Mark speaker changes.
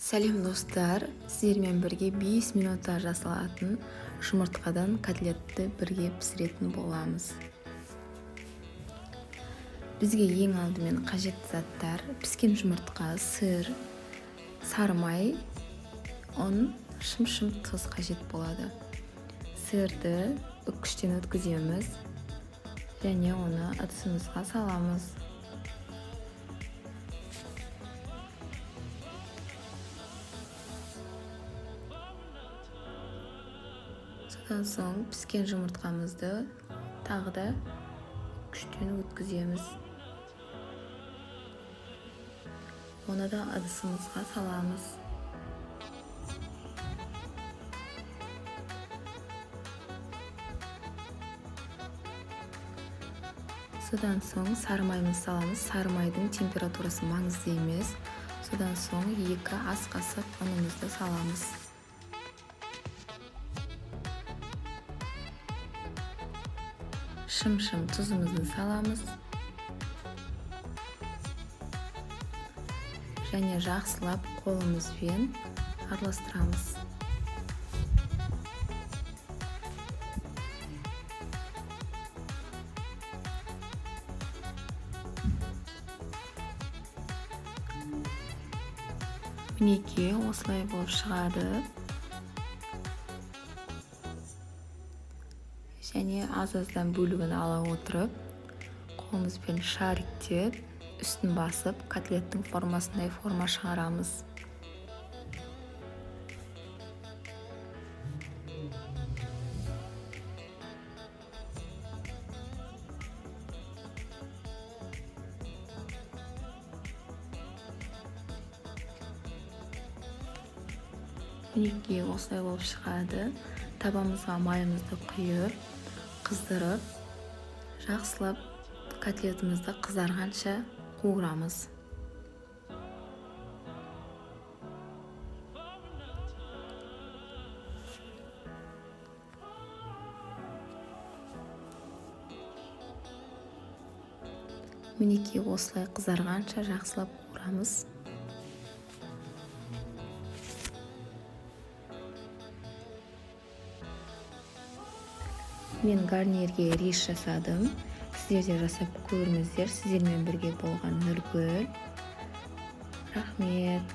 Speaker 1: Сәлем достар, сіздермен бірге 5 минутта жасалатын жұмыртқадан котлетті бірге пісіретін боламыз. Бізге ең алдымен қажетті заттар: піскен жұмыртқа, сыр, сары май, ұн, шым-шым тұз қажет болады. Сырды үккіштен өткіземіз және оны ыдысымызға саламыз. Содан соң піскен жұмыртқамызды тағы да күштен өткіземіз. Оны да ыдысымызға саламыз. Содан соң сары майымызды саламыз. Сары майдың температурасы маңызды емес. Содан соң 2 ас қасық ұнымызды саламыз. Шым-шым тұзымызды саламыз және жақсылап қолымызбен араластырамыз. Мінекей осылай болып шығады. Және аз-аздан бөлігін ала отырып, қолымызбен шариктеп, үстін басып, котлеттің формасындай форма шығарамыз. Мінекей осылай болып шығады. Табамызға майымызды құйып, қыздырып, жақсылап котлетімізді қызарғанша қуырамыз. Мінекей осылай қызарғанша жақсылап қуырамыз. Мен гарнирге рис жасадым. Сіздер де жасап көріңіздер. Сіздермен бірге болған Нұргүл. Рахмет.